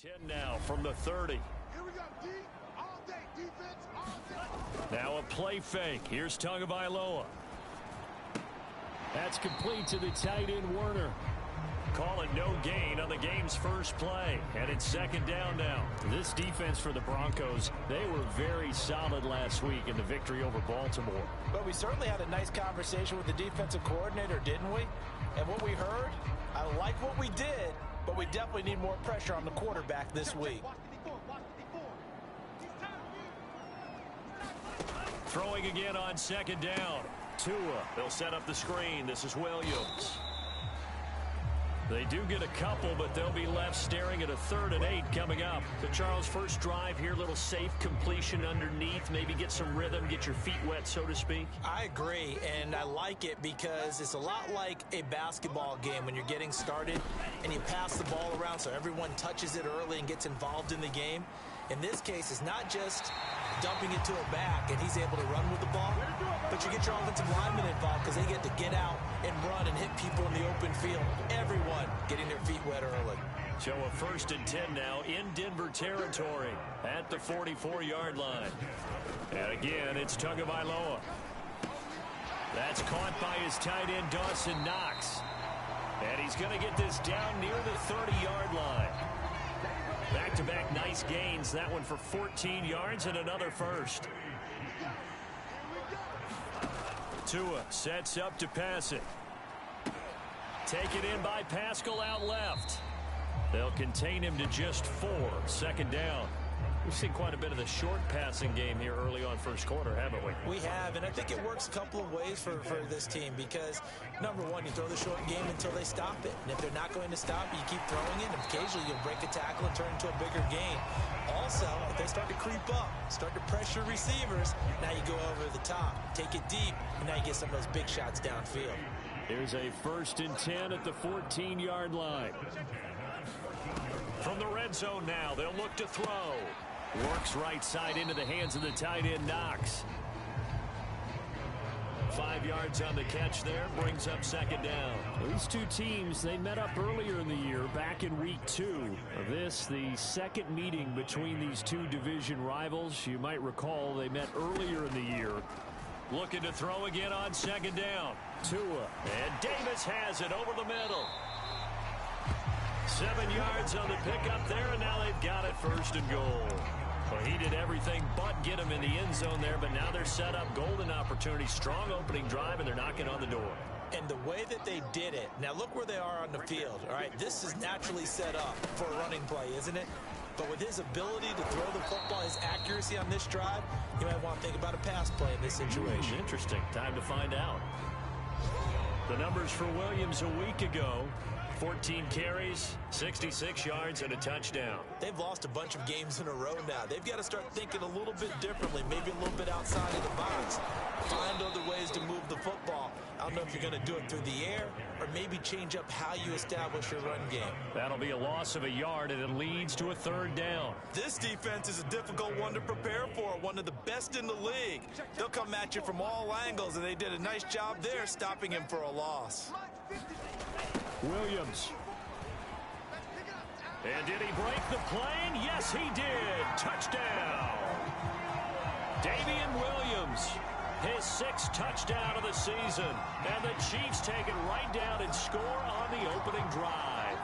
10 now from the 30. Here we go, D. All day, defense, all day. Now a play fake. Here's Tagovailoa. That's complete to the tight end, Werner. Call it no gain on the game's first play. And it's second down now. This defense for the Broncos, they were very solid last week in the victory over Baltimore. But we certainly had a nice conversation with the defensive coordinator, didn't we? And what we heard, I like what we did, but we definitely need more pressure on the quarterback this week. Throwing again on second down. Tua, they'll set up the screen. This is Williams. They do get a couple, but they'll be left staring at a 3rd and 8 coming up. So, Charles, first drive here, little safe completion underneath, maybe get some rhythm, get your feet wet, so to speak. I agree, and I like it because it's a lot like a basketball game when you're getting started and you pass the ball around so everyone touches it early and gets involved in the game. In this case, it's not just dumping it to a back and he's able to run with the ball, but you get your offensive linemen involved because they get to get out and run and hit people in the open field. Everyone getting their feet wet early. So a 1st and 10 now in Denver territory at the 44-yard line. And again, it's Tagovailoa. That's caught by his tight end, Dawson Knox. And he's going to get this down near the 30-yard line. Back-to-back nice gains. That one for 14 yards and another first. Tua sets up to pass it. Taken in by Pascal out left. They'll contain him to just 4. 2nd down. We've seen quite a bit of the short passing game here early on first quarter, haven't we? We have, and I think it works a couple of ways for this team because, number one, you throw the short game until they stop it. And if they're not going to stop it, you keep throwing it, and occasionally you'll break a tackle and turn into a bigger gain. Also, if they start to creep up, start to pressure receivers, now you go over the top, take it deep, and now you get some of those big shots downfield. Here's a 1st and 10 at the 14-yard line. From the red zone now, they'll look to throw. Works right side into the hands of the tight end, Knox. 5 yards on the catch there, brings up 2nd down. These two teams, they met up earlier in the year, back in week 2. This, the second meeting between these two division rivals. You might recall they met earlier in the year. Looking to throw again on 2nd down. Tua. And Davis has it over the middle. 7 yards on the pickup there, and now they've got it 1st and goal. Well, he did everything but get him in the end zone there, but now they're set up. Golden opportunity, strong opening drive, and they're knocking on the door. And the way that they did it, now look where they are on the field. All right, this is naturally set up for a running play, isn't it? But with his ability to throw the football, his accuracy on this drive, you might want to think about a pass play in this situation. Interesting. Time to find out. The numbers for Williams a week ago. 14 carries, 66 yards, and a touchdown. They've lost a bunch of games in a row now. They've got to start thinking a little bit differently, maybe a little bit outside of the box. Find other ways to move the football. I don't know if you're going to do it through the air or maybe change up how you establish your run game. That'll be a loss of a yard, and it leads to a 3rd down. This defense is a difficult one to prepare for, one of the best in the league. They'll come at you from all angles, and they did a nice job there stopping him for a loss. Williams. And did he break the plane? Yes, he did. Touchdown. Damian Williams, his 6th touchdown of the season. And the Chiefs take it right down and score on the opening drive.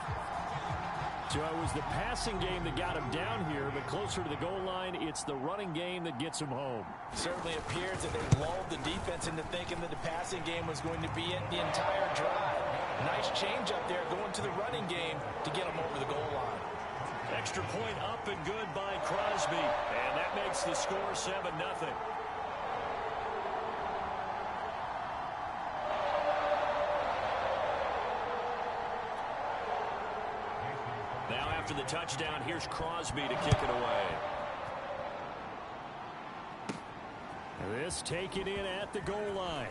So it was the passing game that got him down here, but closer to the goal line, it's the running game that gets him home. Certainly appears that they lulled the defense into thinking that the passing game was going to be it the entire drive. Nice change up there going to the running game to get him over the goal line. Extra point up and good by Crosby. And that makes the score 7-0. Now after the touchdown, here's Crosby to kick it away. This taken in at the goal line.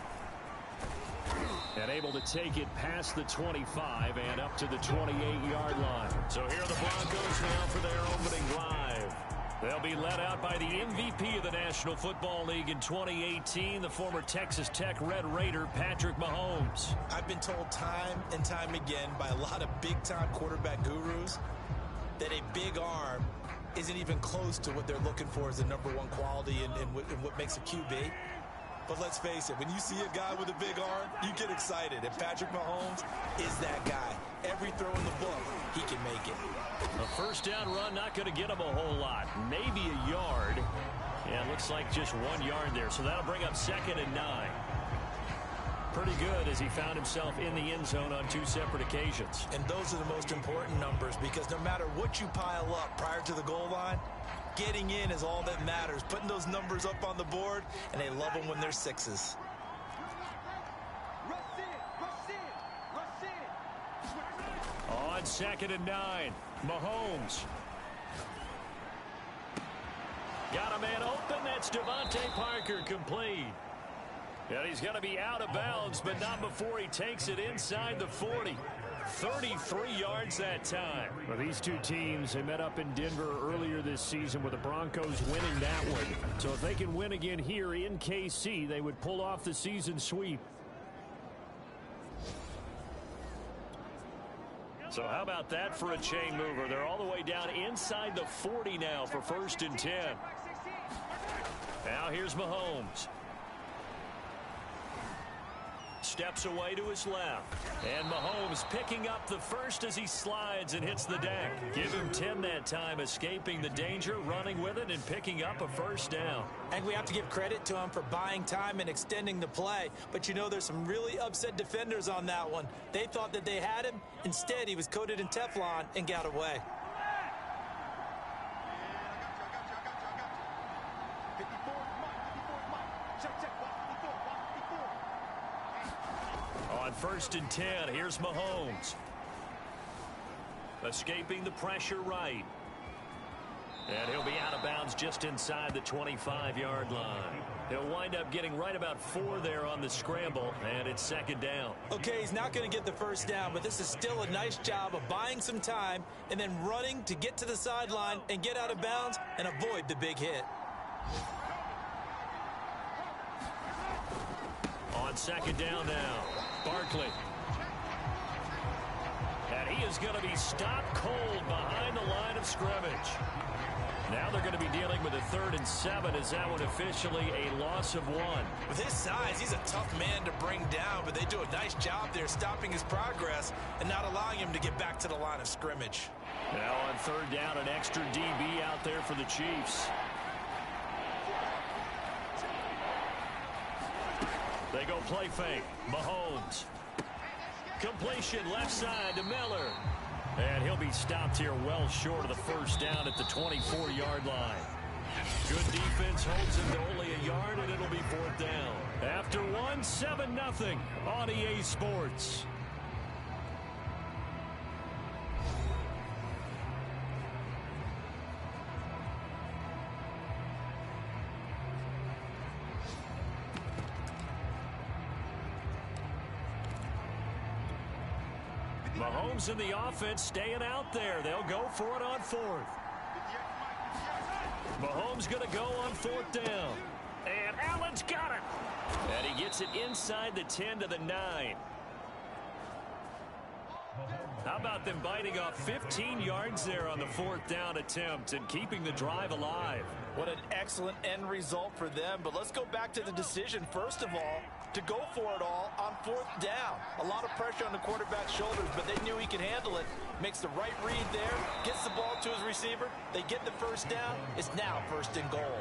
And able to take it past the 25 and up to the 28-yard line. So here are the Broncos now for their opening drive. They'll be led out by the MVP of the National Football League in 2018, the former Texas Tech Red Raider, Patrick Mahomes. I've been told time and time again by a lot of big-time quarterback gurus that that a big arm isn't even close to what they're looking for as the #1 quality in what makes a QB. But let's face it, when you see a guy with a big arm, you get excited. And Patrick Mahomes is that guy. Every throw in the book, he can make it. A first down run, not going to get him a whole lot. Maybe a yard. Yeah, it looks like just 1 yard there. So that'll bring up 2nd and 9. Pretty good as he found himself in the end zone on 2 separate occasions. And those are the most important numbers, because no matter what you pile up prior to the goal line, getting in is all that matters. Putting those numbers up on the board, and they love them when they're 6s. On 2nd and 9, Mahomes. Got a man open. That's Devontae Parker, complete. And he's going to be out of bounds, but not before he takes it inside the 40. 33 yards that time. Well, these two teams, they met up in Denver earlier this season with the Broncos winning that one. So if they can win again here in KC, they would pull off the season sweep. So how about that for a chain mover? They're all the way down inside the 40 now for 1st and 10. Now here's Mahomes. Steps away to his left. And Mahomes picking up the first as he slides and hits the deck. Give him 10 that time, escaping the danger, running with it, and picking up a first down. And we have to give credit to him for buying time and extending the play. But you know, there's some really upset defenders on that one. They thought that they had him. Instead, he was coated in Teflon and got away. On 1st and 10, here's Mahomes. Escaping the pressure right. And he'll be out of bounds just inside the 25-yard line. He'll wind up getting right about 4 there on the scramble, and it's 2nd down. Okay, he's not going to get the first down, but this is still a nice job of buying some time and then running to get to the sideline and get out of bounds and avoid the big hit. On 2nd down now, Barkley. And he is going to be stopped cold behind the line of scrimmage. Now they're going to be dealing with a 3rd and 7. Is that one officially a loss of 1? With his size, he's a tough man to bring down, but they do a nice job there stopping his progress and not allowing him to get back to the line of scrimmage. Now on 3rd down, an extra DB out there for the Chiefs. They go play fake. Mahomes. Completion left side to Miller. And he'll be stopped here well short of the first down at the 24-yard line. Good defense holds him to only a yard, and it'll be 4th down. After 1, 7-0 on EA Sports. Mahomes and the offense staying out there. They'll go for it on 4th. Mahomes going to go on 4th down. And Allen's got it. And he gets it inside the 10 to the 9. How about them biting off 15 yards there on the 4th down attempt and keeping the drive alive? What an excellent end result for them. But let's go back to the decision, first of all, to go for it all on 4th down. A lot of pressure on the quarterback's shoulders, but they knew he could handle it. Makes the right read there, gets the ball to his receiver. They get the first down. It's now 1st and goal.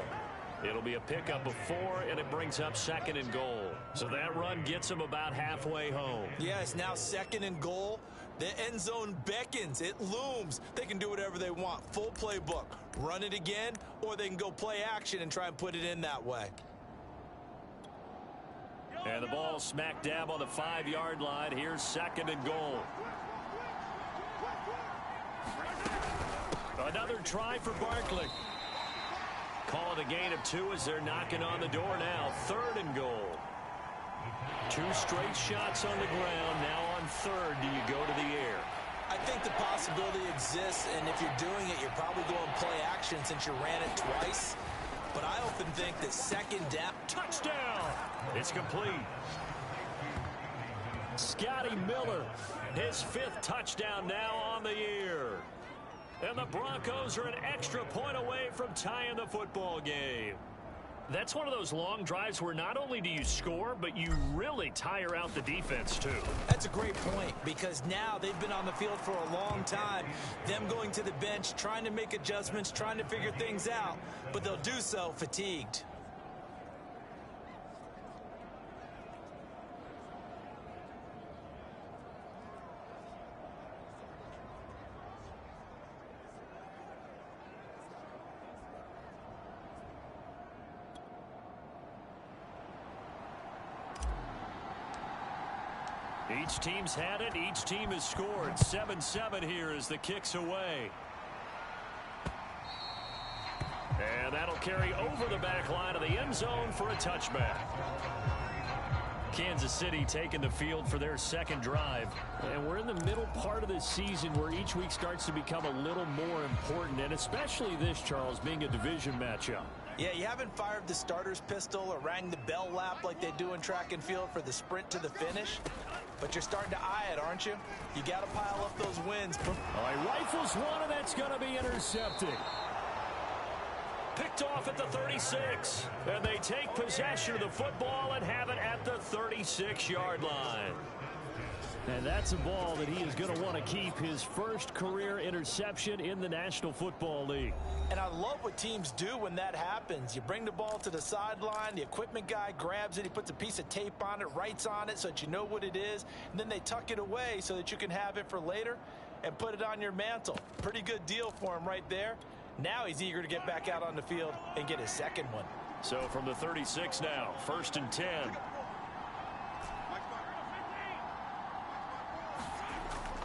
It'll be a pickup of 4, and it brings up 2nd and goal. So that run gets them about halfway home. Yeah, it's now 2nd and goal. The end zone beckons. It looms. They can do whatever they want. Full playbook. Run it again, or they can go play action and try and put it in that way. And the ball smack dab on the 5-yard line. Here's 2nd and goal. Another try for Barkley. Call it a gain of 2 as they're knocking on the door now. 3rd and goal. 2 straight shots on the ground. Now on 3rd, do you go to the air? I think the possibility exists, and if you're doing it, you're probably going play action since you ran it twice. But I often think that 2nd down. Touchdown! It's complete. Scotty Miller, his 5th touchdown now on the year. And the Broncos are an extra point away from tying the football game. That's one of those long drives where not only do you score, but you really tire out the defense, too. That's a great point, because now they've been on the field for a long time. Them going to the bench, trying to make adjustments, trying to figure things out, but they'll do so fatigued. Each team's had it. Each team has scored. 7-7 here as the kick's away. And that'll carry over the back line of the end zone for a touchback. Kansas City taking the field for their second drive. And we're in the middle part of the season where each week starts to become a little more important, and especially this, Charles, being a division matchup. Yeah, you haven't fired the starter's pistol or rang the bell lap like they do in track and field for the sprint to the finish. But you're starting to eye it, aren't you? You got to pile up those wins. All right, rifles one, and that's going to be intercepted. Picked off at the 36. And they take possession of the football and have it at the 36-yard line. And that's a ball that he is going to want to keep, his first career interception in the National Football League. And I love what teams do when that happens. You bring the ball to the sideline, the equipment guy grabs it, he puts a piece of tape on it, writes on it so that you know what it is, and then they tuck it away so that you can have it for later and put it on your mantle. Pretty good deal for him right there. Now he's eager to get back out on the field and get his second one. So from the 36 now, 1st and 10.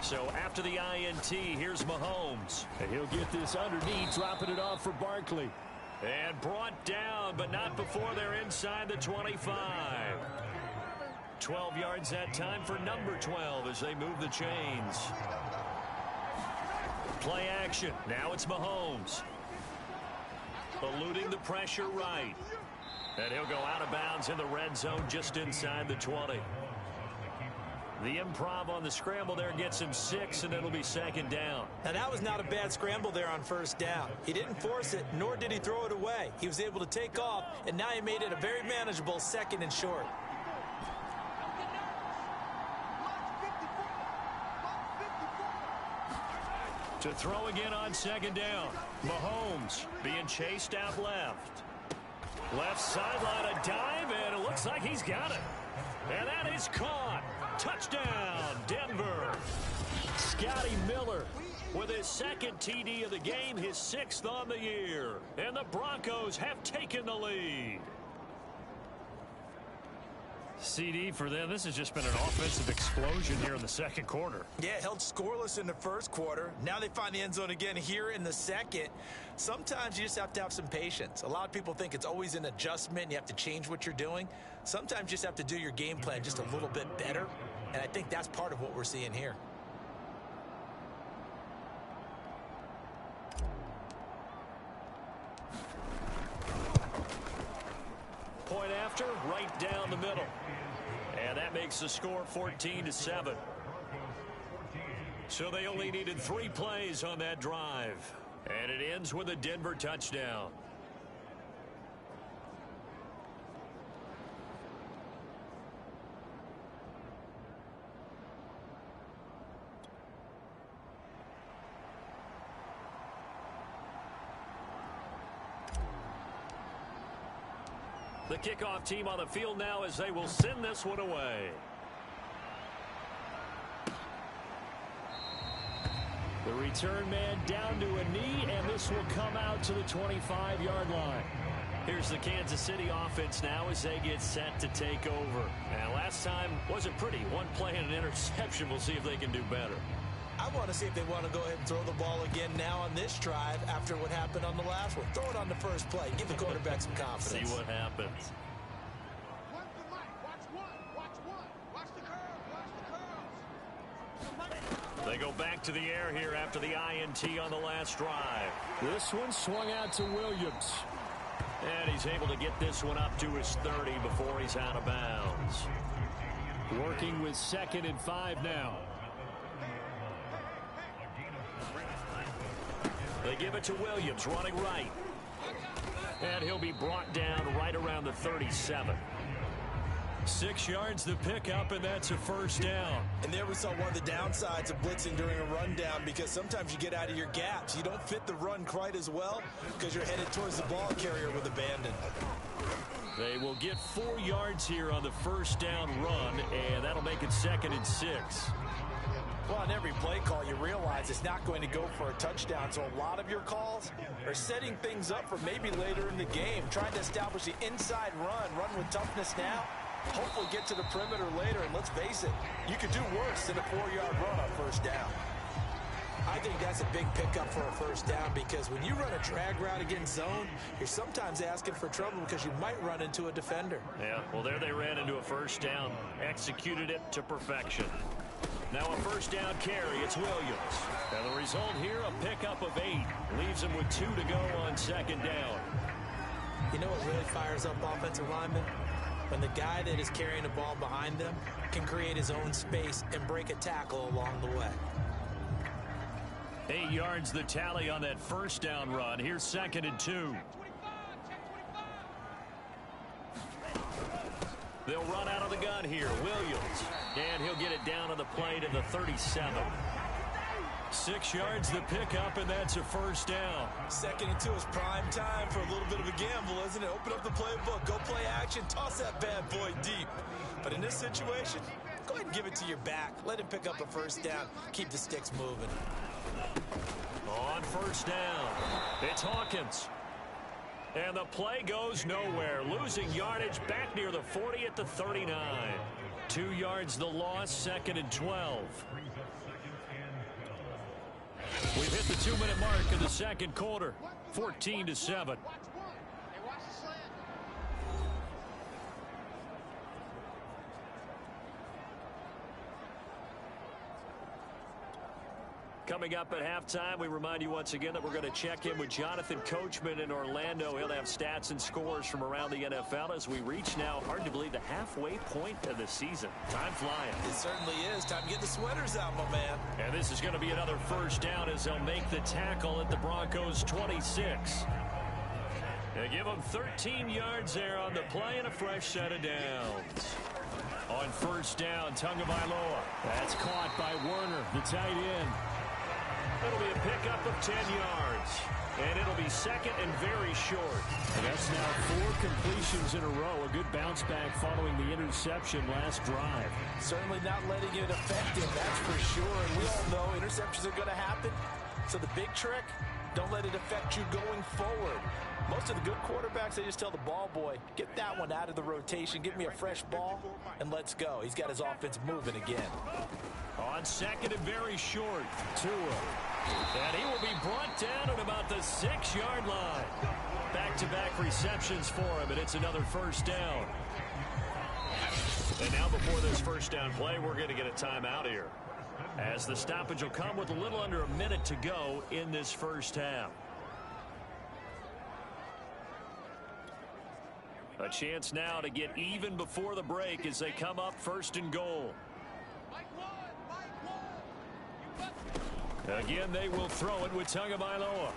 So after the INT, here's Mahomes. And he'll get this underneath, dropping it off for Barkley. And brought down, but not before they're inside the 25. 12 yards that time for number 12 as they move the chains. Play action. Now it's Mahomes. Eluding the pressure right. And he'll go out of bounds in the red zone just inside the 20. The improv on the scramble there gets him 6, and it'll be 2nd down. Now, that was not a bad scramble there on 1st down. He didn't force it, nor did he throw it away. He was able to take off, and now he made it a very manageable 2nd and short. To throw again on 2nd down. Mahomes being chased out left. Left sideline, a dive, and it looks like he's got it. And that is caught. Touchdown, Denver. Scotty Miller with his 2nd TD of the game, his 6th on the year. And the Broncos have taken the lead. CD for them. This has just been an offensive explosion here in the 2nd quarter. Yeah, held scoreless in the 1st quarter. Now they find the end zone again here in the 2nd. Sometimes you just have to have some patience. A lot of people think it's always an adjustment and you have to change what you're doing. Sometimes you just have to do your game plan just a little bit better. And I think that's part of what we're seeing here. Point after, right down the middle. And that makes the score 14-7. So they only needed 3 plays on that drive. And it ends with a Denver touchdown. The kickoff team on the field now as they will send this one away. The return man down to a knee, and this will come out to the 25-yard line. Here's the Kansas City offense now as they get set to take over. And last time wasn't pretty. 1 play and an interception. We'll see if they can do better. I want to see if they want to go ahead and throw the ball again now on this drive after what happened on the last one. Throw it on the first play. Give the quarterback some confidence. See what happens. Watch the mic. Watch one. Watch one. Watch the curve. Watch the curves. They go back to the air here after the INT on the last drive. This one swung out to Williams. And he's able to get this one up to his 30 before he's out of bounds. Working with 2nd and 5 now. They give it to Williams, running right. And he'll be brought down right around the 37. 6 yards the pickup, and that's a first down. And there we saw one of the downsides of blitzing during a rundown, because sometimes you get out of your gaps. You don't fit the run quite as well because you're headed towards the ball carrier with abandon. They will get 4 yards here on the first down run, and that'll make it 2nd and 6. Well, on every play call, you realize it's not going to go for a touchdown, so a lot of your calls are setting things up for maybe later in the game, trying to establish the inside run with toughness now, hopefully get to the perimeter later, and let's face it, you could do worse than a 4-yard run on first down. I think that's a big pickup for a first down, because when you run a drag route against zone, you're sometimes asking for trouble because you might run into a defender. Yeah, well, there they ran into a first down, executed it to perfection. Now a first down carry, it's Williams. And the result here, a pickup of 8. Leaves him with 2 to go on 2nd down. You know what really fires up offensive linemen? When the guy that is carrying the ball behind them can create his own space and break a tackle along the way. 8 yards the tally on that first down run. Here's 2nd and 2. They'll run out of the gun here. Williams. And he'll get it down to the play to the 37. 6 yards the pickup, and that's a first down. 2nd and 2 is prime time for a little bit of a gamble, isn't it? Open up the playbook. Go play action. Toss that bad boy deep. But in this situation, go ahead and give it to your back. Let him pick up a first down. Keep the sticks moving. On first down, it's Hawkins. And the play goes nowhere. Losing yardage back near the 40 at the 39. 2 yards the loss, 2nd and 12. We've hit the 2-minute mark of the second quarter. 14-7. Coming up at halftime, we remind you once again that we're going to check in with Jonathan Coachman in Orlando. He'll have stats and scores from around the NFL as we reach now, hard to believe, the halfway point of the season. Time flying. It certainly is. Time to get the sweaters out, my man. And this is going to be another first down as they'll make the tackle at the Broncos 26. They give them 13 yards there on the play and a fresh set of downs. On first down, Tagovailoa. That's caught by Werner, the tight end. It'll be a pickup of 10 yards. And it'll be 2nd and very short. And that's now 4 completions in a row. A good bounce back following the interception last drive. Certainly not letting it affect him, that's for sure. And we all know interceptions are going to happen. So the big trick, don't let it affect you going forward. Most of the good quarterbacks, they just tell the ball boy, get that one out of the rotation, give me a fresh ball, and let's go. He's got his offense moving again. On 2nd and very short, Tua. And he will be brought down at about the 6-yard line. Back-to-back receptions for him, and it's another first down. And now before this first down play, we're going to get a timeout here, as the stoppage will come with a little under a minute to go in this first half. A chance now to get even before the break as they come up 1st and goal. Again, they will throw it with Tagovailoa.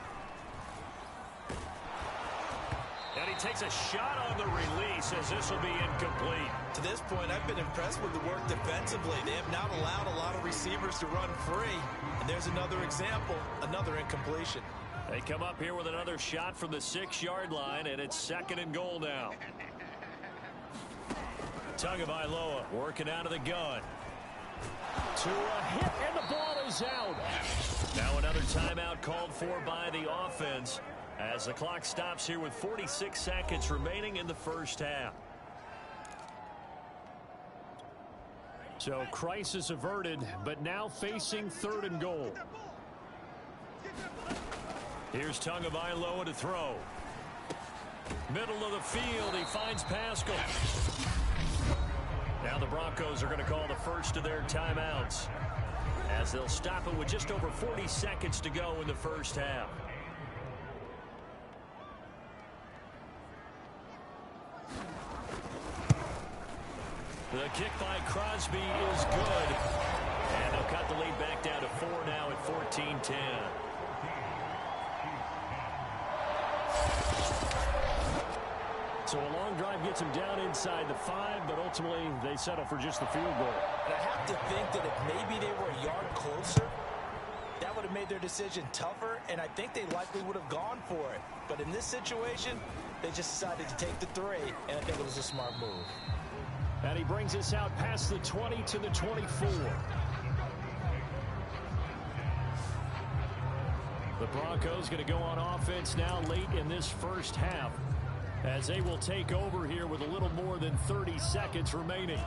And he takes a shot on the release as this will be incomplete. To this point, I've been impressed with the work defensively. They have not allowed a lot of receivers to run free. And there's another example, another incompletion. They come up here with another shot from the 6-yard line, and it's 2nd and goal now. Tagovailoa working out of the gun. To a hit, and the ball is out. Now another timeout called for by the offense as the clock stops here with 46 seconds remaining in the first half. So crisis averted, but now facing 3rd and goal. Here's Tagovailoa to throw. Middle of the field, he finds Pascal. Now the Broncos are going to call the first of their timeouts as they'll stop it with just over 40 seconds to go in the first half. The kick by Crosby is good. And they'll cut the lead back down to 4 now at 14-10. So a long drive gets them down inside the 5, but ultimately they settle for just the field goal. And I have to think that if maybe they were a yard closer, that would have made their decision tougher, and I think they likely would have gone for it. But in this situation, they just decided to take the 3, and I think it was a smart move. And he brings us out past the 20 to the 24. The Broncos going to go on offense now late in this first half, as they will take over here with a little more than 30 seconds remaining.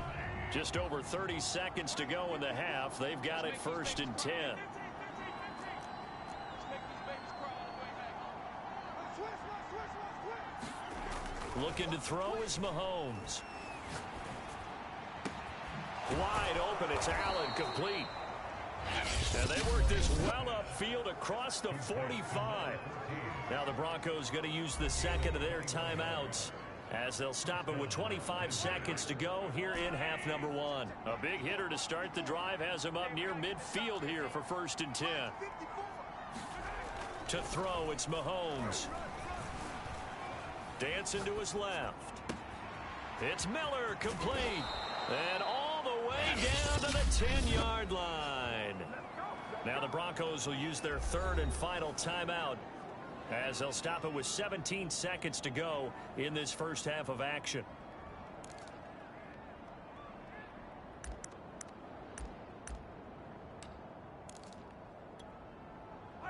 Just over 30 seconds to go in the half. They've got it 1st and 10. Looking to throw is Mahomes. Wide open, it's Allen, complete. And they work this well upfield across the 45. Now the Broncos going to use the second of their timeouts, as they'll stop it with 25 seconds to go here in half number 1. A big hitter to start the drive has him up near midfield here for 1st and 10. To throw, it's Mahomes. Dancing to his left. It's Miller, complete. And all the way down to the 10-yard line. Now the Broncos will use their 3rd and final timeout, as they'll stop it with 17 seconds to go in this first half of action.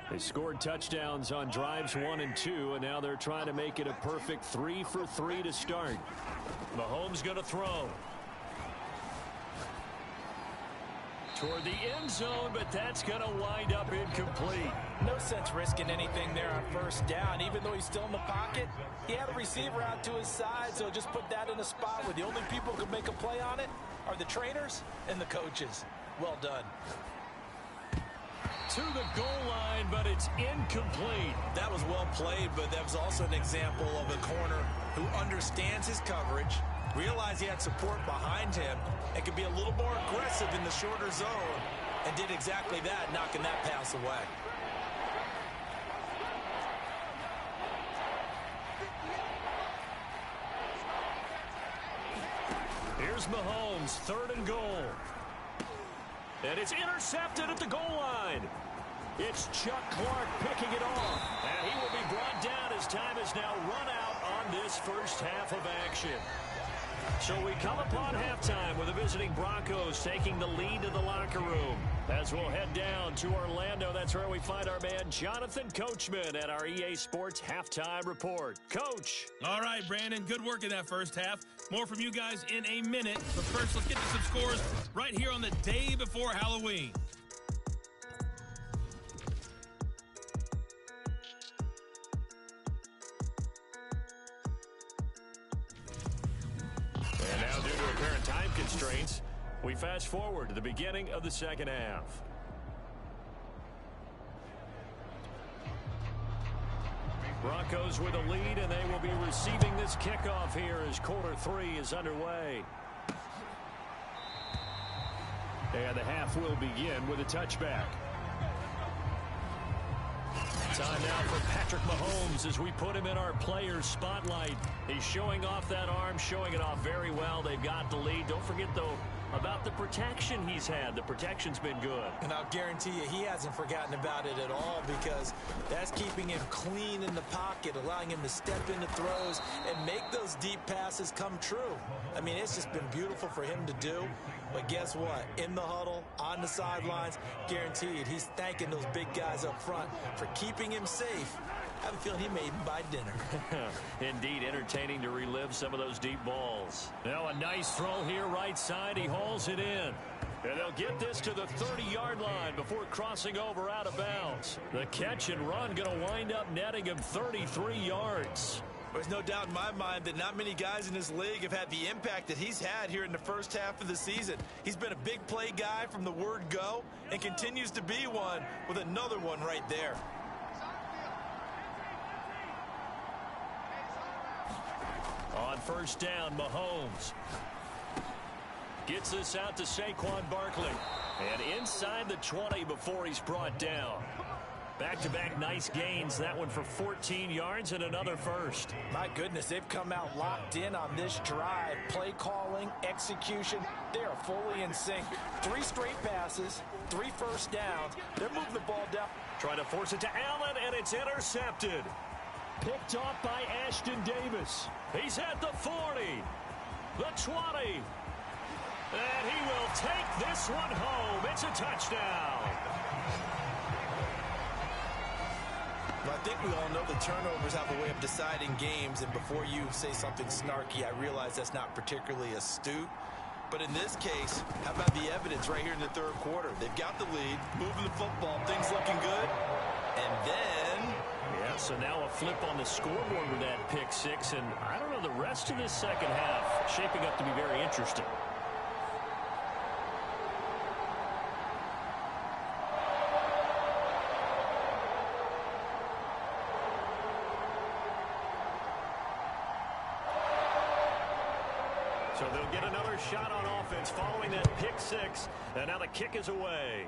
They scored touchdowns on drives 1 and 2, and now they're trying to make it a perfect 3 for 3 to start. Mahomes going to throw. Toward the end zone, but that's going to wind up incomplete. No sense risking anything there on 1st down. Even though he's still in the pocket, he had a receiver out to his side, so just put that in a spot where the only people who can make a play on it are the trainers and the coaches. Well done. To the goal line, but it's incomplete. That was well played, but that was also an example of a corner who understands his coverage, realized he had support behind him, and could be a little more aggressive in the shorter zone, and did exactly that, knocking that pass away. Here's Mahomes, 3rd and goal. And it's intercepted at the goal line. It's Chuck Clark picking it off. And he will be brought down as time is now run out on this first half of action. So we come upon halftime with the visiting Broncos taking the lead to the locker room. As we'll head down to Orlando, that's where we find our man Jonathan Coachman at our EA Sports Halftime Report. Coach. All right, Brandon, good work in that first half. More from you guys in a minute. But first, let's get to some scores right here on the day before Halloween. And now, due to apparent time constraints, we fast forward to the beginning of the second half. Broncos with a lead, and they will be receiving this kickoff here as quarter 3 is underway. And the half will begin with a touchback. Time now for Patrick Mahomes as we put him in our player spotlight. He's showing off that arm, showing it off very well. They've got the lead. Don't forget, though, about the protection he's had. The protection's been good. And I'll guarantee you he hasn't forgotten about it at all, because that's keeping him clean in the pocket, allowing him to step into throws and make those deep passes come true. I mean, it's just been beautiful for him to do. But guess what? In the huddle, on the sidelines, guaranteed he's thanking those big guys up front for keeping him safe. I have a feeling he may even buy dinner. Indeed, entertaining to relive some of those deep balls. Now a nice throw here right side. He hauls it in. And they'll get this to the 30-yard line before crossing over out of bounds. The catch and run going to wind up netting him 33 yards. There's no doubt in my mind that not many guys in this league have had the impact that he's had here in the first half of the season. He's been a big play guy from the word go and continues to be one with another one right there. On first down, Mahomes gets this out to Saquon Barkley. And inside the 20 before he's brought down. Back-to-back nice gains. That one for 14 yards and another first. My goodness, they've come out locked in on this drive. Play calling, execution, they are fully in sync. 3 straight passes, 3 first downs. They're moving the ball down. Trying to force it to Allen, and it's intercepted. Picked off by Ashton Davis. He's at the 40, the 20, and he will take this one home. It's a touchdown. Well, I think we all know the turnovers have a way of deciding games, and before you say something snarky, I realize that's not particularly astute. But in this case, how about the evidence right here in the third quarter? They've got the lead, moving the football, things looking good, and then... Yeah, so now a flip on the scoreboard with that pick six, and I don't know, the rest of this second half shaping up to be very interesting. So they'll get another shot on offense following that pick six, and now the kick is away.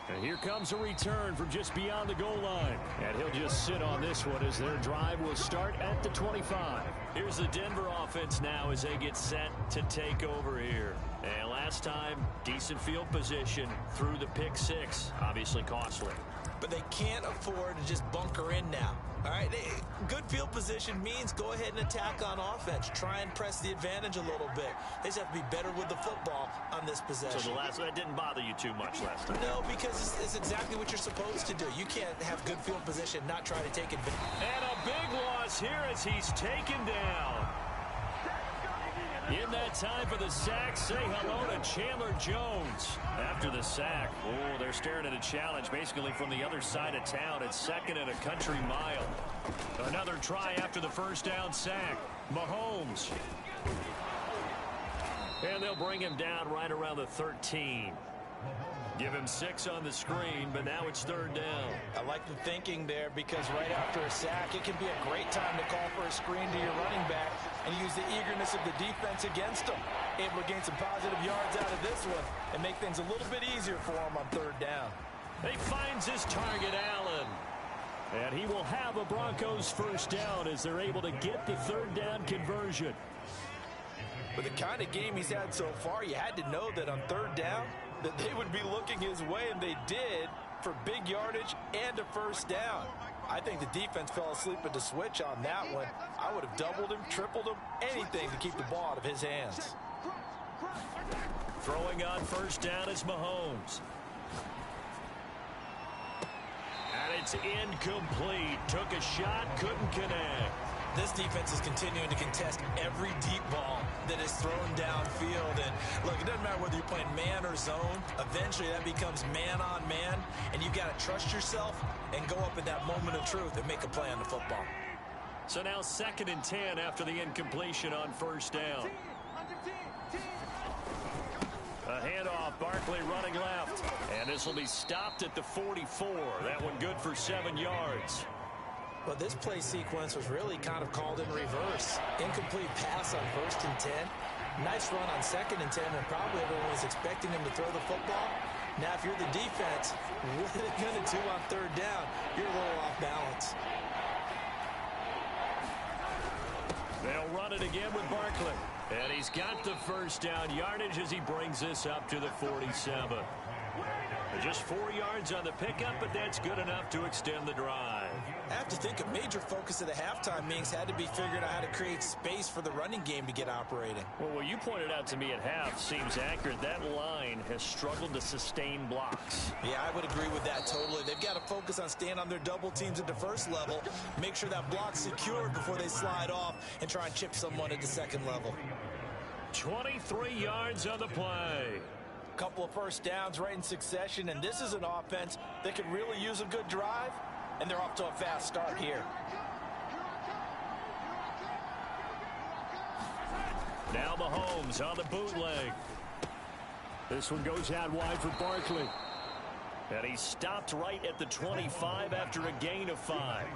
And here comes a return from just beyond the goal line. And he'll just sit on this one as their drive will start at the 25. Here's the Denver offense now as they get set to take over here. And last time, decent field position through the pick six. Obviously costly. But they can't afford to just bunker in now. All right, good field position means go ahead and attack on offense. Try and press the advantage a little bit. They just have to be better with the football on this possession. So that didn't bother you too much last time? No, because it's exactly what you're supposed to do. You can't have good field position, not try to take advantage. And a big loss here as he's taken down. In that time for the sack, say hello to Chandler Jones. After the sack, they're staring at a challenge basically from the other side of town. It's second and a country mile. Another try after the first down sack. Mahomes. And they'll bring him down right around the 13. Give him 6 on the screen, but now it's third down. I like the thinking there because right after a sack, it can be a great time to call for a screen to your running back and use the eagerness of the defense against him. Able to gain some positive yards out of this one and make things a little bit easier for him on third down. He finds his target, Allen. And he will have a Broncos first down as they're able to get the third down conversion. With the kind of game he's had so far, you had to know that on third down, that they would be looking his way, and they did, for big yardage and a first down. I think the defense fell asleep at the switch on that one. I would have doubled him, tripled him, anything to keep the ball out of his hands. Throwing on first down is Mahomes. And it's incomplete. Took a shot, couldn't connect. This defense is continuing to contest every deep ball that is thrown downfield. And look, it doesn't matter whether you're playing man or zone. Eventually that becomes man on man. And you've got to trust yourself and go up at that moment of truth and make a play on the football. So now 2nd and 10 after the incompletion on first down. A handoff, Barkley running left. And this will be stopped at the 44. That one good for 7 yards. Well, this play sequence was really kind of called in reverse. Incomplete pass on 1st and 10. Nice run on 2nd and 10 when probably everyone was expecting him to throw the football. Now, if you're the defense, what are they going to do on third down? You're a little off balance. They'll run it again with Barkley. And he's got the first down yardage as he brings this up to the 47. Just 4 yards on the pickup, but that's good enough to extend the drive. I have to think a major focus of the halftime meetings had to be figuring out how to create space for the running game to get operating. Well, what you pointed out to me at half seems accurate. That line has struggled to sustain blocks. Yeah, I would agree with that totally. They've got to focus on staying on their double teams at the first level, make sure that block's secured before they slide off and try and chip someone at the second level. 23 yards on the play. Couple of first downs right in succession, and this is an offense that could really use a good drive, and they're off to a fast start here. Now Mahomes on the bootleg. This one goes out wide for Barkley. And he stopped right at the 25 after a gain of 5.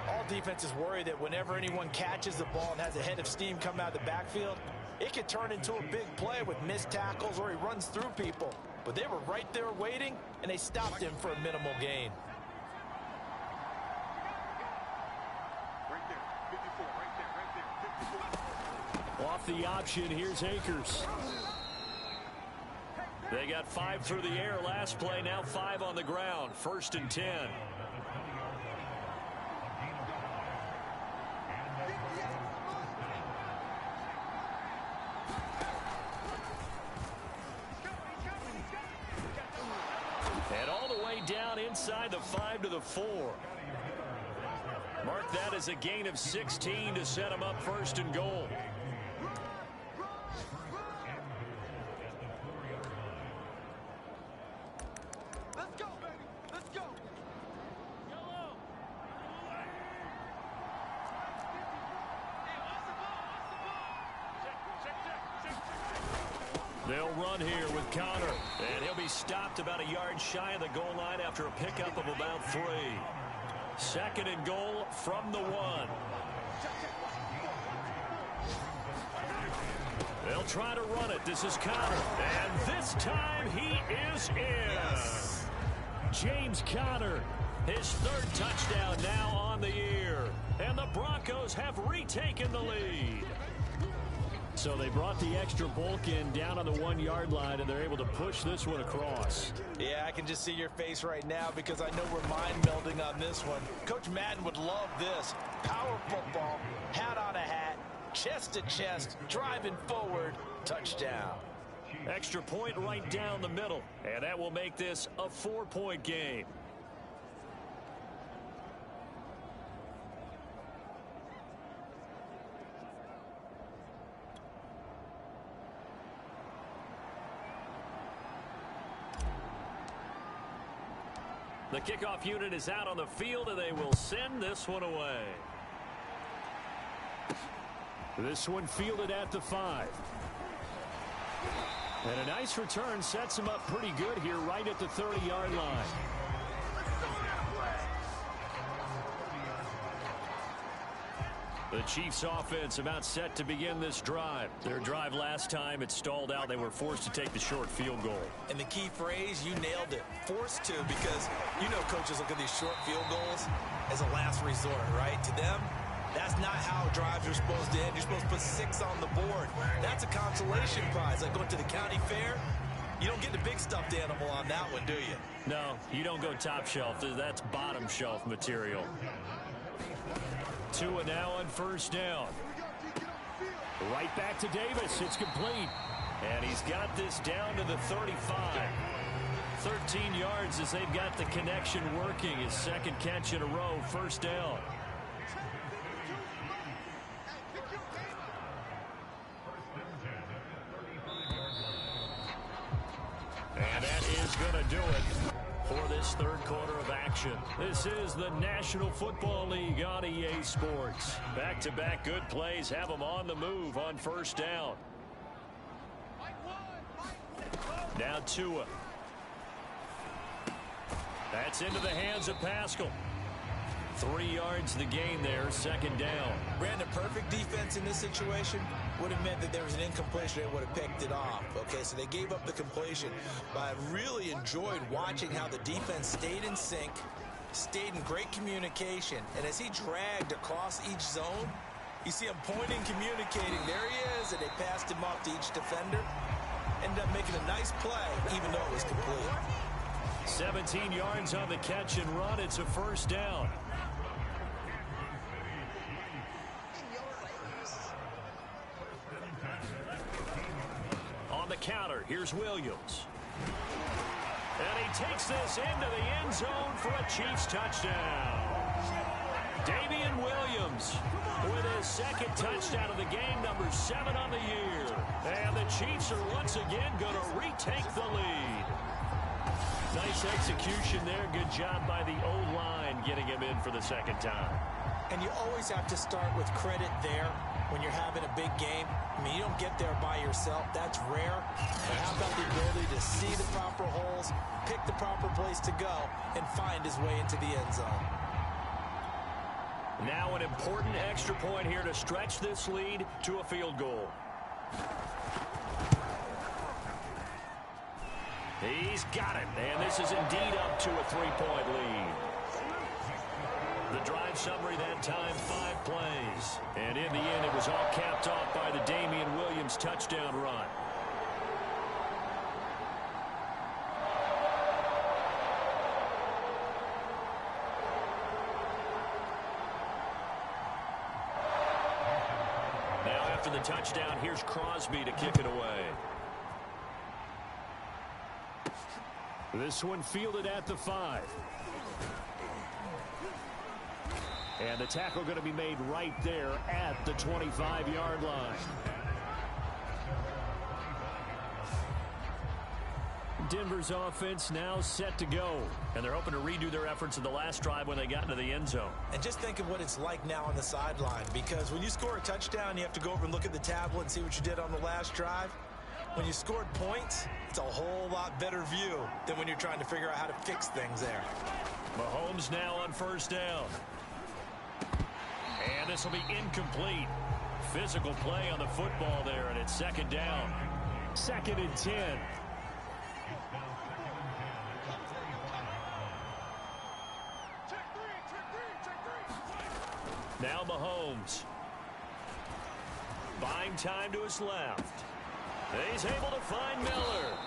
All defenses worry that whenever anyone catches the ball and has a head of steam come out of the backfield, it could turn into a big play with missed tackles or he runs through people. But they were right there waiting, and they stopped him for a minimal gain. Right there, 54, right there, 54. Off the option, here's Akers. They got 5 through the air last play, now 5 on the ground. 1st and 10. And all the way down inside the 5 to the 4. Mark that as a gain of 16 to set them up 1st and goal. Let's go, baby. Let's go. They'll run here with Connor, and he'll be stopped about a yard shy of the goal line after a pickup of about 3. 2nd and goal from the 1. They'll try to run it. This is Connor, and this time he is in. Yes. James Conner, his 3rd touchdown now on the year, and the Broncos have retaken the lead. So they brought the extra bulk in down on the 1-yard line, and they're able to push this one across. Yeah, I can just see your face right now because I know we're mind melding on this one. Coach Madden would love this. Power football, hat on a hat, chest to chest, driving forward, touchdown. Extra point right down the middle, and that will make this a 4-point game. The kickoff unit is out on the field, and they will send this one away. This one fielded at the 5. And a nice return sets him up pretty good here right at the 30-yard line. The Chiefs offense about set to begin this drive. Their drive last time, it stalled out. They were forced to take the short field goal. And the key phrase, you nailed it. Forced to, because you know coaches look at these short field goals as a last resort, right? To them, that's not how drives are supposed to end. You're supposed to put 6 on the board. That's a consolation prize. Like going to the county fair, you don't get the big stuffed animal on that one, do you? No, you don't go top shelf. That's bottom shelf material. Tua now on 1st down. Right back to Davis. It's complete. And he's got this down to the 35. 13 yards as they've got the connection working. His 2nd catch in a row. 1st down. And that is going to do it for this 3rd quarter of action. This is the National Football League on EA Sports. Back-to-back good plays have them on the move on 1st down. Now Tua. That's into the hands of Pascal. 3 yards the gain there, 2nd down. Brandon, perfect defense in this situation would have meant that there was an incompletion. They would have picked it off. Okay, so they gave up the completion. But I really enjoyed watching how the defense stayed in sync, stayed in great communication. And as he dragged across each zone, you see him pointing, communicating. There he is, and they passed him off to each defender. Ended up making a nice play, even though it was complete. 17 yards on the catch and run. It's a 1st down. On the counter, here's Williams. And he takes this into the end zone for a Chiefs touchdown. Damian Williams with his 2nd touchdown of the game, number 7 on the year. And the Chiefs are once again going to retake the lead. Nice execution there. Good job by the O-line getting him in for the 2nd time. And you always have to start with credit there when you're having a big game. I mean, you don't get there by yourself. That's rare. But how about the ability to see the proper holes, pick the proper place to go, and find his way into the end zone? Now an important extra point here to stretch this lead to a field goal. He's got it, and this is indeed up to a 3-point lead. The drive summary that time, 5 plays. And in the end, it was all capped off by the Damian Williams touchdown run. Now after the touchdown, here's Crosby to kick it away. This one fielded at the 5. And the tackle going to be made right there at the 25-yard line. Denver's offense now set to go. And they're hoping to redo their efforts in the last drive when they got into the end zone. And just think of what it's like now on the sideline. Because when you score a touchdown, you have to go over and look at the tablet and see what you did on the last drive. When you scored points, it's a whole lot better view than when you're trying to figure out how to fix things there. Mahomes now on first down. And this will be incomplete. Physical play on the football there, and it's second down. 2nd and 10. Now Mahomes. Buying time to his left. He's able to find Miller.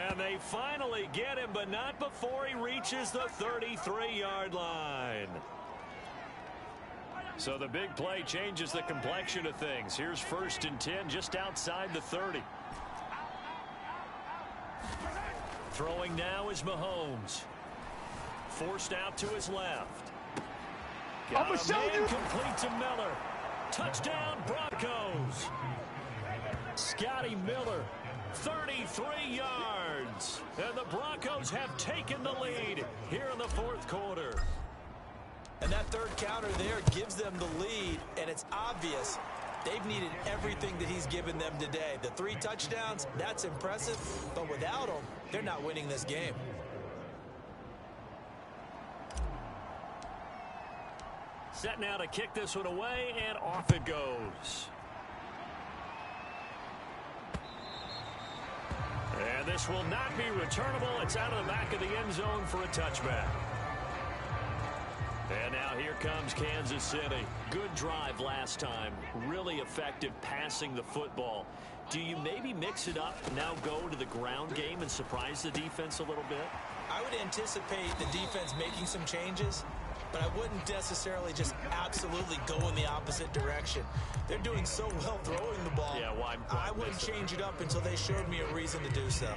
And they finally get him, but not before he reaches the 33-yard line. So the big play changes the complexion of things. Here's 1st and 10 just outside the 30. Throwing now is Mahomes. Forced out to his left. Got a man complete to Miller. Touchdown Broncos. Scotty Miller, 33 yards. And the Broncos have taken the lead here in the 4th quarter. And that third counter there gives them the lead, and it's obvious they've needed everything that he's given them today. The 3 touchdowns, that's impressive, but without them, they're not winning this game. Set now to kick this one away, and off it goes. And this will not be returnable. It's out of the back of the end zone for a touchback. And now here comes Kansas City. Good drive last time. Really effective passing the football. Do you maybe mix it up, now go to the ground game and surprise the defense a little bit? I would anticipate the defense making some changes, but I wouldn't necessarily just absolutely go in the opposite direction. They're doing so well throwing the ball. Yeah, well, I wouldn't change it up until they showed me a reason to do so.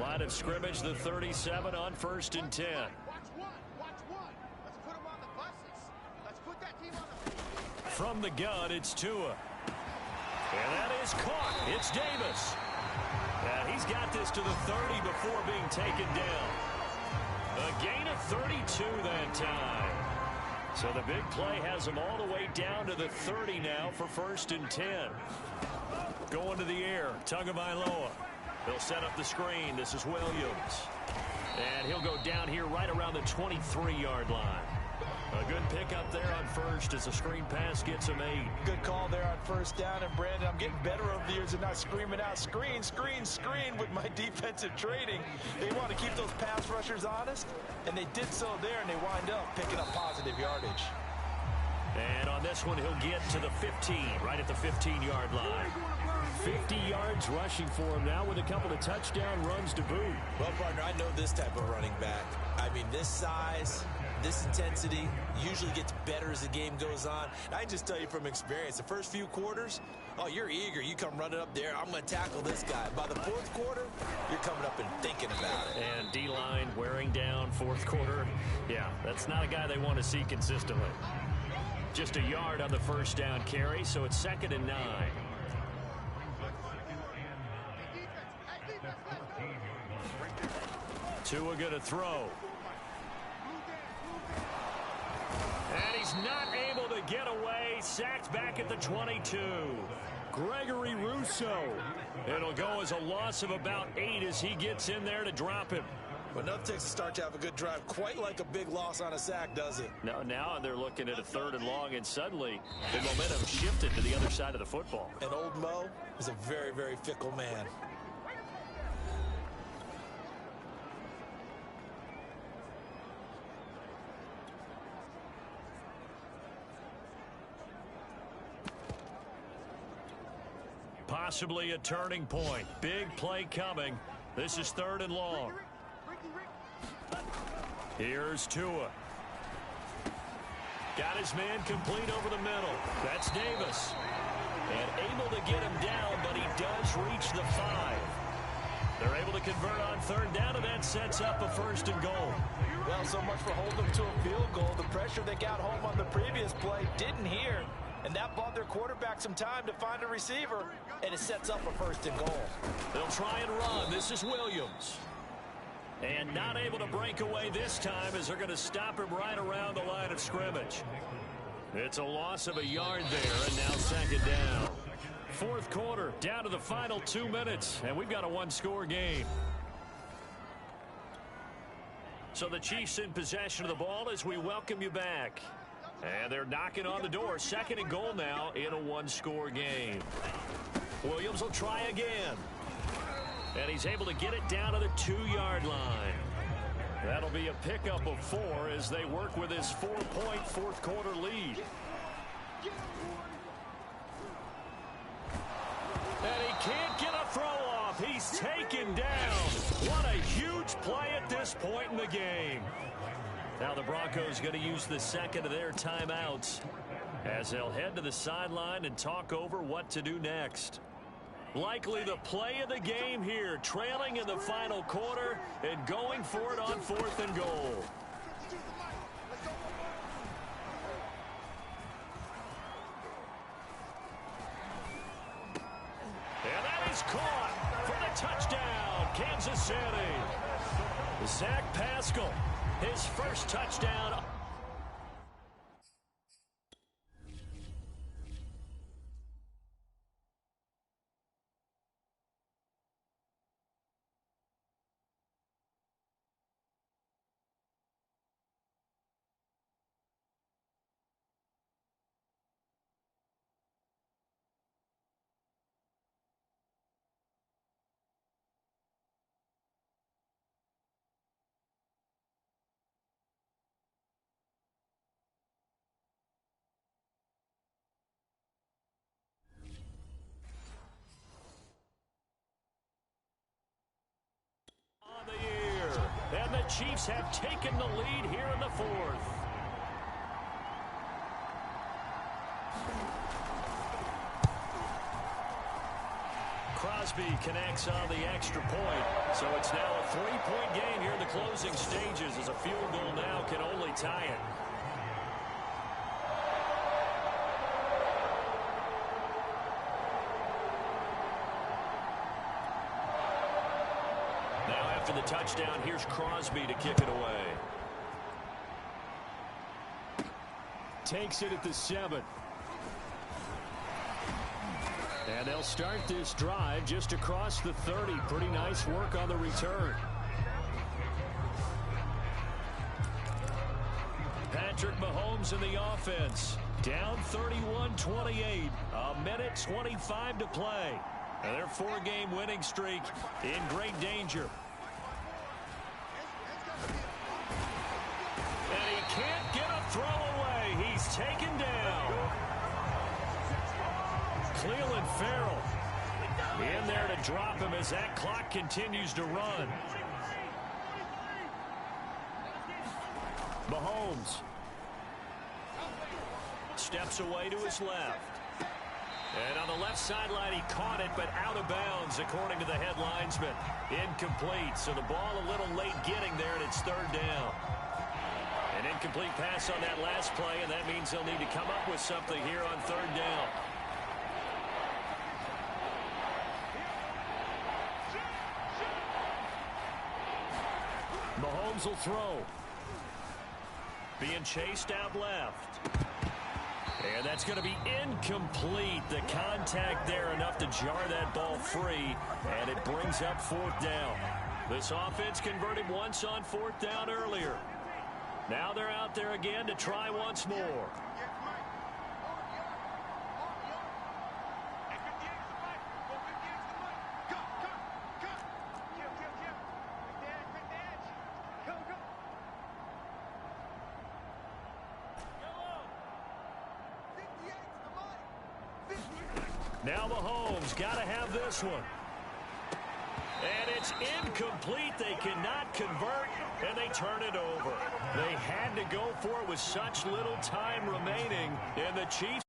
Line of scrimmage, the 37 on 1st and 10. Watch one. Watch one. Let's put them on the buses. Let's put that team on the... From the gun, it's Tua. And that is caught. It's Davis. And he's got this to the 30 before being taken down. A gain of 32 that time. So the big play has him all the way down to the 30 now for 1st and 10. Going to the air, Tagovailoa. They'll set up the screen. This is Williams. And he'll go down here right around the 23-yard line. A good pickup there on first as the screen pass gets him 8. Good call there on first down. And, Brandon, I'm getting better over the years and not screaming out, screen, screen, screen with my defensive training. They want to keep those pass rushers honest, and they did so there, and they wind up picking up positive yardage. And on this one, he'll get to the 15, right at the 15-yard line. 50 yards rushing for him now with a couple of touchdown runs to boot. Well, partner, I know this type of running back. I mean, this size, this intensity usually gets better as the game goes on. And I just tell you from experience, the first few quarters, oh, you're eager. You come running up there. I'm going to tackle this guy. By the 4th quarter, you're coming up and thinking about it. And D-line wearing down 4th quarter. Yeah, that's not a guy they want to see consistently. Just a yard on the first down carry, so it's 2nd and 9. Tua going to throw. And he's not able to get away. Sacked back at the 22. Gregory Rousseau. It'll go as a loss of about 8 as he gets in there to drop him. But nothing takes a start to have a good drive, quite like a big loss on a sack, does it? No, now they're looking at a 3rd and long, and suddenly the momentum shifted to the other side of the football. And old Mo is a very, very fickle man. Possibly a turning point. Big play coming. This is 3rd and long. Here's Tua. Got his man complete over the middle. That's Davis. And able to get him down, but he does reach the 5. They're able to convert on 3rd down, and that sets up a 1st and goal. Well, so much for holding them to a field goal. The pressure they got home on the previous play didn't hear, and that bought their quarterback some time to find a receiver, and it sets up a 1st and goal. They'll try and run. This is Williams. And not able to break away this time as they're going to stop him right around the line of scrimmage. It's a loss of a yard there, and now 2nd down. 4th quarter, down to the final 2 minutes, and we've got a 1-score game. So the Chiefs in possession of the ball as we welcome you back. And they're knocking on the door. 2nd and goal now in a 1-score game. Williams will try again. And he's able to get it down to the 2-yard line. That'll be a pickup of 4 as they work with his 4-point 4th quarter lead. And he can't get a throw off. He's taken down. What a huge play at this point in the game. Now the Broncos going to use the 2nd of their timeouts as they'll head to the sideline and talk over what to do next. Likely the play of the game here, trailing in the final quarter and going for it on 4th and goal. And that is caught for the touchdown, Kansas City. Zach Pascal, his 1st touchdown. And the Chiefs have taken the lead here in the 4th. Crosby connects on the extra point. So it's now a 3-point game here in the closing stages as a field goal now can only tie it. After the touchdown, here's Crosby to kick it away. Takes it at the 7. And they'll start this drive just across the 30. Pretty nice work on the return. Patrick Mahomes in the offense. Down 31-28. A minute 25 to play. And their 4-game winning streak in great danger. And he can't get a throw away. He's taken down. Clelin Ferrell in there to drop him as that clock continues to run. Mahomes steps away to his left. And on the left sideline, he caught it, but out of bounds, according to the head linesman. Incomplete, so the ball a little late getting there, and it's 3rd down. An incomplete pass on that last play, and that means they'll need to come up with something here on 3rd down. Mahomes will throw. Being chased out left. And that's going to be incomplete. The contact there enough to jar that ball free, and it brings up 4th down. This offense converted once on 4th down earlier. Now they're out there again to try once more. Now Mahomes got to have this one. And it's incomplete. They cannot convert, and they turn it over. They had to go for it with such little time remaining, and the Chiefs